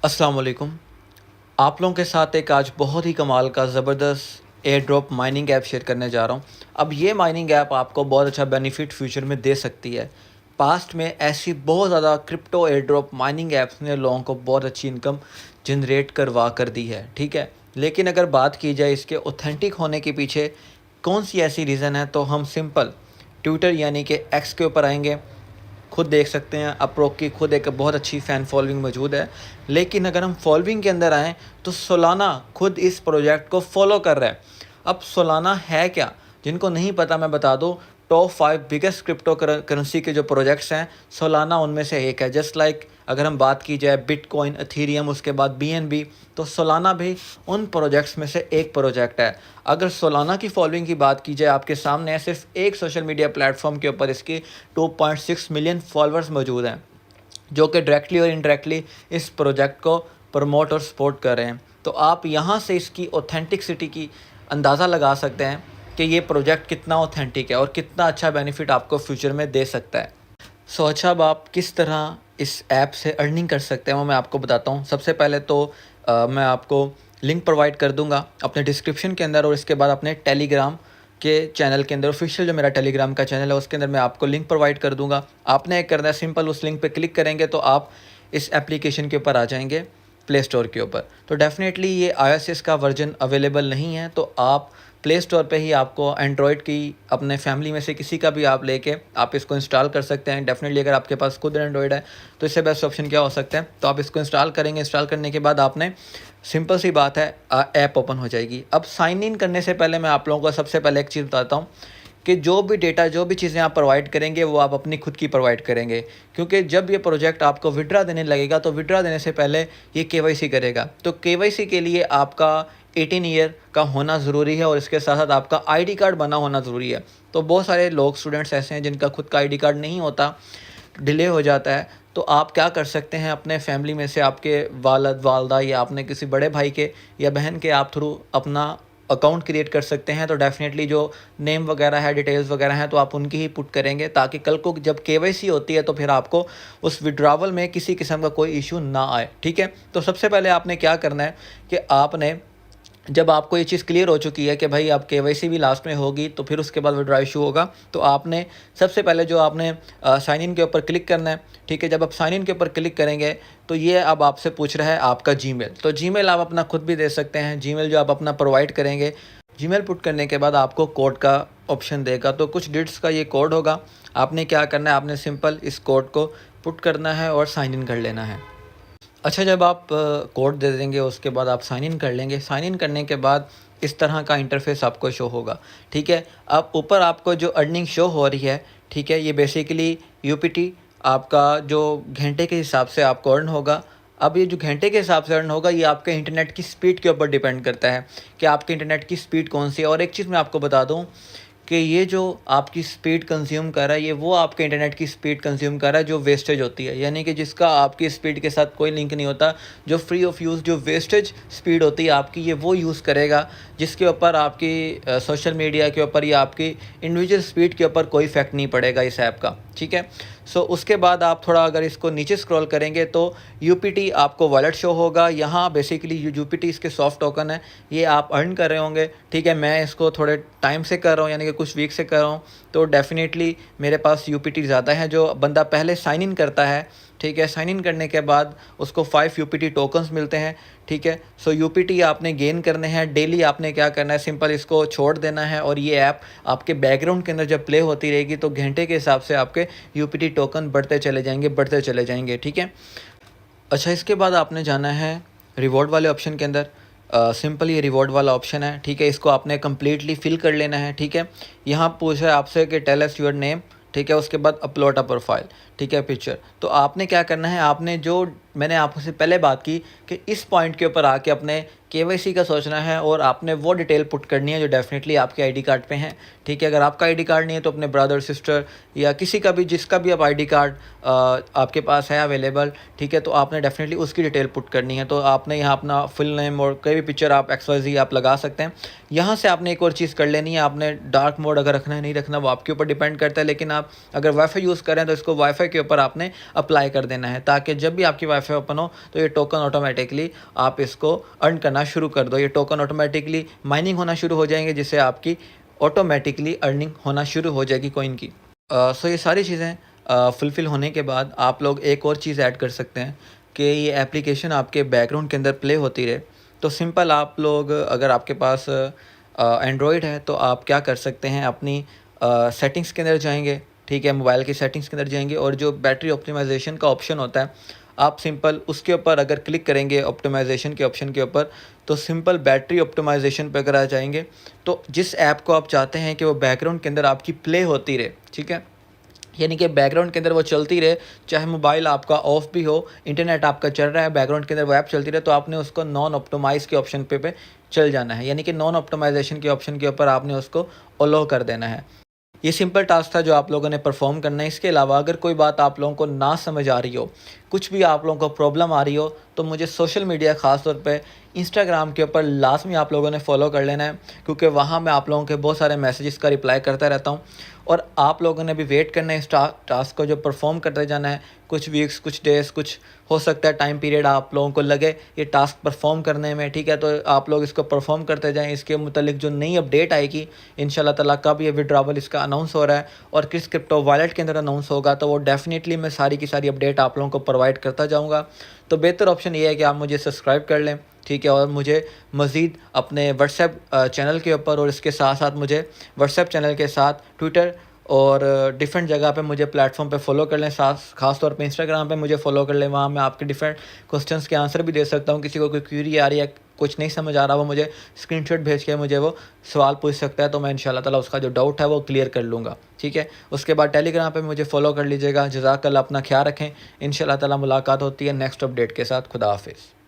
अस्सलाम वालेकुम। आप लोगों के साथ एक आज बहुत ही कमाल का ज़बरदस्त air drop mining app share करने जा रहा हूँ। अब ये माइनिंग ऐप आपको बहुत अच्छा बेनिफिट फ्यूचर में दे सकती है। पास्ट में ऐसी बहुत ज़्यादा crypto air drop mining apps ने लोगों को बहुत अच्छी इनकम जनरेट करवा कर दी है, ठीक है। लेकिन अगर बात की जाए इसके ऑथेंटिक होने के पीछे कौन सी ऐसी रीज़न है, तो हम सिंपल ट्विटर यानी कि एक्स के ऊपर आएंगे। खुद देख सकते हैं अप्रोक की खुद एक बहुत अच्छी फ़ैन फॉलोइंग मौजूद है। लेकिन अगर हम फॉलोइंग के अंदर आएँ तो सोलाना खुद इस प्रोजेक्ट को फॉलो कर रहा है। अब सोलाना है क्या? जिनको नहीं पता मैं बता दूँ, टॉप 5 बिगेस्ट क्रिप्टो करेंसी के जो प्रोजेक्ट्स हैं, सोलाना उनमें से एक है। जस्ट लाइक अगर हम बात की जाए बिटकॉइन, एथेरियम, उसके बाद बीएनबी, तो सोलाना भी उन प्रोजेक्ट्स में से एक प्रोजेक्ट है। अगर सोलाना की फॉलोइंग की बात की जाए, आपके सामने है सिर्फ एक सोशल मीडिया प्लेटफॉर्म के ऊपर इसके 2.6 मिलियन फॉलोअर्स मौजूद हैं, जो कि डायरेक्टली और इनडायरेक्टली इस प्रोजेक्ट को प्रमोट और सपोर्ट कर रहे हैं। तो आप यहाँ से इसकी ऑथेंटिसिटी की अंदाज़ा लगा सकते हैं कि ये प्रोजेक्ट कितना ऑथेंटिक है और कितना अच्छा बेनिफिट आपको फ्यूचर में दे सकता है। अच्छा, अब आप किस तरह इस ऐप से अर्निंग कर सकते हैं वो मैं आपको बताता हूँ। सबसे पहले तो मैं आपको लिंक प्रोवाइड कर दूँगा अपने डिस्क्रिप्शन के अंदर, और इसके बाद अपने टेलीग्राम के चैनल के अंदर, ऑफिशियल जो मेरा टेलीग्राम का चैनल है उसके अंदर मैं आपको लिंक प्रोवाइड कर दूँगा। आपने एक करना है, सिंपल उस लिंक पे क्लिक करेंगे तो आप इस एप्लीकेशन के ऊपर आ जाएंगे, प्ले स्टोर के ऊपर। तो डेफ़िनेटली ये iOS का वर्जन अवेलेबल नहीं है, तो आप प्ले स्टोर पे ही आपको एंड्रॉयड की अपने फैमिली में से किसी का भी आप लेके आप इसको इंस्टॉल कर सकते हैं। डेफ़िनेटली अगर आपके पास खुद एंड्रॉयड है तो इससे बेस्ट ऑप्शन क्या हो सकता है, तो आप इसको इंस्टॉल करेंगे। इंस्टॉल करने के बाद आपने सिंपल सी बात है, ऐप ओपन हो जाएगी। अब साइन इन करने से पहले मैं आप लोगों को सबसे पहले एक चीज़ बताता हूँ कि जो भी डेटा, जो भी चीज़ें आप प्रोवाइड करेंगे वो आप अपनी खुद की प्रोवाइड करेंगे, क्योंकि जब ये प्रोजेक्ट आपको विड्रा देने लगेगा तो विड्रा देने से पहले ये केवाईसी करेगा। तो केवाईसी के लिए आपका 18 ईयर का होना ज़रूरी है और इसके साथ साथ आपका आईडी कार्ड बना होना ज़रूरी है। तो बहुत सारे लोग, स्टूडेंट्स ऐसे हैं जिनका खुद का आईडी कार्ड नहीं होता, डिले हो जाता है। तो आप क्या कर सकते हैं, अपने फैमिली में से आपके वालिद वालदा या आपने किसी बड़े भाई के या बहन के आप थ्रू अपना अकाउंट क्रिएट कर सकते हैं। तो डेफ़िनेटली जो नेम वगैरह है, डिटेल्स वगैरह हैं, तो आप उनकी ही पुट करेंगे, ताकि कल को जब केवाईसी होती है तो फिर आपको उस विड्रॉवल में किसी किस्म का कोई इशू ना आए, ठीक है। तो सबसे पहले आपने क्या करना है कि आपने, जब आपको ये चीज़ क्लियर हो चुकी है कि भाई आप केवाईसी भी लास्ट में होगी तो फिर उसके बाद विड्रॉ इशू होगा, तो आपने सबसे पहले जो आपने साइन इन के ऊपर क्लिक करना है, ठीक है। जब आप साइन इन के ऊपर क्लिक करेंगे तो ये अब आपसे पूछ रहा है आपका जीमेल। तो जीमेल आप अपना खुद भी दे सकते हैं, जीमेल जो आप अपना प्रोवाइड करेंगे। जीमेल पुट करने के बाद आपको कोड का ऑप्शन देगा, तो कुछ डिजिट्स का ये कोड होगा। आपने क्या करना है, आपने सिंपल इस कोड को पुट करना है और साइन इन कर लेना है। अच्छा, जब आप कोड दे देंगे उसके बाद आप साइन इन कर लेंगे। साइन इन करने के बाद इस तरह का इंटरफेस आपको शो होगा, ठीक है। अब ऊपर आपको जो अर्निंग शो हो रही है, ठीक है, ये बेसिकली यूपीटी आपका जो घंटे के हिसाब से आपको अर्न होगा। अब ये जो घंटे के हिसाब से अर्न होगा, ये आपके इंटरनेट की स्पीड के ऊपर डिपेंड करता है कि आपके इंटरनेट की स्पीड कौन सी है। और एक चीज़ मैं आपको बता दूँ कि ये जो आपकी स्पीड कंज्यूम कर रहा है, ये वो आपके इंटरनेट की स्पीड कंज्यूम कर रहा है जो वेस्टेज होती है, यानी कि जिसका आपकी स्पीड के साथ कोई लिंक नहीं होता। जो फ्री ऑफ यूज़, जो वेस्टेज स्पीड होती है आपकी, ये वो यूज़ करेगा, जिसके ऊपर आपकी सोशल मीडिया के ऊपर या आपकी इंडिविजुअल स्पीड के ऊपर कोई इफेक्ट नहीं पड़ेगा इस ऐप का, ठीक है। सो उसके बाद आप थोड़ा अगर इसको नीचे स्क्रॉल करेंगे तो यूपीटी आपको वॉलेट शो होगा। यहाँ बेसिकली यूपीटी इसके सॉफ्ट टोकन है, ये आप अर्न कर रहे होंगे, ठीक है। मैं इसको थोड़े टाइम से कर रहा हूँ, यानी कि कुछ वीक से कर रहा हूँ, तो डेफ़िनेटली मेरे पास यूपीटी ज़्यादा है। जो बंदा पहले साइन इन करता है, ठीक है, साइन इन करने के बाद उसको 5 यूपीटी टोकन्स मिलते हैं, ठीक है। सो यूपीटी आपने गेन करने हैं। डेली आपने क्या करना है, सिंपल इसको छोड़ देना है और ये ऐप आपके बैकग्राउंड के अंदर जब प्ले होती रहेगी तो घंटे के हिसाब से आपके यूपीटी टोकन बढ़ते चले जाएंगे, बढ़ते चले जाएंगे, ठीक है। अच्छा, इसके बाद आपने जाना है रिवॉर्ड वाले ऑप्शन के अंदर। सिंपल ये रिवॉर्ड वाला ऑप्शन है, ठीक है। इसको आपने कम्प्लीटली फिल कर लेना है, ठीक है। यहाँ पूछा है आपसे कि टेल अस योर नेम, ठीक है। उसके बाद अपलोड अ प्रोफाइल, ठीक है, पिक्चर। तो आपने क्या करना है, आपने जो मैंने आपसे पहले बात की कि इस पॉइंट के ऊपर आके अपने केवाईसी का सोचना है और आपने वो डिटेल पुट करनी है जो डेफ़िनेटली आपके आईडी कार्ड पे हैं, ठीक है। अगर आपका आईडी कार्ड नहीं है तो अपने ब्रदर, सिस्टर या किसी का भी, जिसका भी आप आईडी कार्ड आपके पास है अवेलेबल, ठीक है, तो आपने डेफ़िनेटली उसकी डिटेल पुट करनी है। तो आपने यहाँ अपना फुल नेम और कोई भी पिक्चर आप XYZ आप लगा सकते हैं। यहाँ से आपने एक और चीज़ कर लेनी है, आपने डार्क मोड अगर रखना है नहीं रखना वो आपके ऊपर डिपेंड करता है, लेकिन आप अगर वाईफाई यूज़ करें तो इसको वाईफाई के ऊपर आपने अप्लाई कर देना है, ताकि जब भी आपकी कैफ़े ओपन हो तो ये टोकन ऑटोमेटिकली आप इसको अर्न करना शुरू कर दो। ये टोकन ऑटोमेटिकली माइनिंग होना शुरू हो जाएंगे, जिससे आपकी ऑटोमेटिकली अर्निंग होना शुरू हो जाएगी कॉइन की। सो ये सारी चीज़ें फुलफ़िल होने के बाद आप लोग एक और चीज़ ऐड कर सकते हैं कि ये एप्लीकेशन आपके बैकग्राउंड के अंदर प्ले होती रहे। तो सिंपल आप लोग, अगर आपके पास एंड्रॉयड है तो आप क्या कर सकते हैं, अपनी सेटिंग्स के अंदर जाएंगे, ठीक है, मोबाइल की सेटिंग्स के अंदर जाएंगे और जो बैटरी ऑप्टिमाइजेशन का ऑप्शन होता है, आप सिंपल उसके ऊपर अगर क्लिक करेंगे ऑप्टिमाइजेशन के ऑप्शन के ऊपर, तो सिंपल बैटरी ऑप्टिमाइजेशन पे अगर आ जाएंगे तो जिस ऐप को आप चाहते हैं कि वो बैकग्राउंड के अंदर आपकी प्ले होती रहे, ठीक है, यानी कि बैकग्राउंड के अंदर वो चलती रहे, चाहे मोबाइल आपका ऑफ भी हो, इंटरनेट आपका चल रहा है, बैकग्राउंड के अंदर वो ऐप चलती रहे, तो आपने उसको नॉन ऑप्टिमाइज़ के ऑप्शन पे चल जाना है, यानी कि नॉन ऑप्टिमाइजेशन के ऑप्शन के ऊपर आपने उसको अलाउ कर देना है। ये सिंपल टास्क था जो आप लोगों ने परफॉर्म करना है। इसके अलावा अगर कोई बात आप लोगों को ना समझ आ रही हो, कुछ भी आप लोगों को प्रॉब्लम आ रही हो, तो मुझे सोशल मीडिया ख़ास तौर पे इंस्टाग्राम के ऊपर लाज़मी आप लोगों ने फॉलो कर लेना है, क्योंकि वहाँ मैं आप लोगों के बहुत सारे मैसेजेस का रिप्लाई करता रहता हूँ और आप लोगों ने भी वेट करना है इस टास्क को जो परफॉर्म करते जाना है। कुछ वीक्स, कुछ डेज़, कुछ हो सकता है टाइम पीरियड आप लोगों को लगे ये टास्क परफॉर्म करने में, ठीक है, तो आप लोग इसको परफॉर्म करते जाएँ। इसके मुतालिक जो नई अपडेट आएगी इंशाल्लाह ताला, कब ये विड्रॉवल इसका अनाउंस हो रहा है और किस क्रिप्टो वॉलेट के अंदर अनाउंस होगा, तो वो डेफिनेटली मैं सारी की सारी अपडेट आप लोगों को प्रोवाइड करता जाऊँगा। तो बेहतर ऑप्शन ये है कि आप मुझे सब्सक्राइब कर लें, ठीक है, और मुझे मज़ीद अपने व्हाट्सएप चैनल के ऊपर और इसके साथ साथ मुझे व्हाट्सएप चैनल के साथ ट्विटर और डिफरेंट जगह पे मुझे प्लेटफॉर्म पे फॉलो कर लें। साथ ख़ास तौर पे इंस्टाग्राम पे मुझे फॉलो कर लें, वहाँ मैं आपके डिफरेंट क्वेश्चंस के आंसर भी दे सकता हूँ। किसी को कोई क्वेरी आ रही है, कुछ नहीं समझ आ रहा, वो मुझे स्क्रीनशॉट भेज के मुझे वो सवाल पूछ सकता है, तो मैं इंशाल्लाह ताला उसका जो डाउट है वो क्लियर कर लूँगा, ठीक है। उसके बाद टेलीग्राम पे मुझे फॉलो कर लीजिएगा। जज़ाकल्लाह, अपना ख्याल रखें। इंशाल्लाह ताला मुलाकात होती है नेक्स्ट अपडेट के साथ। खुदा हाफिज़।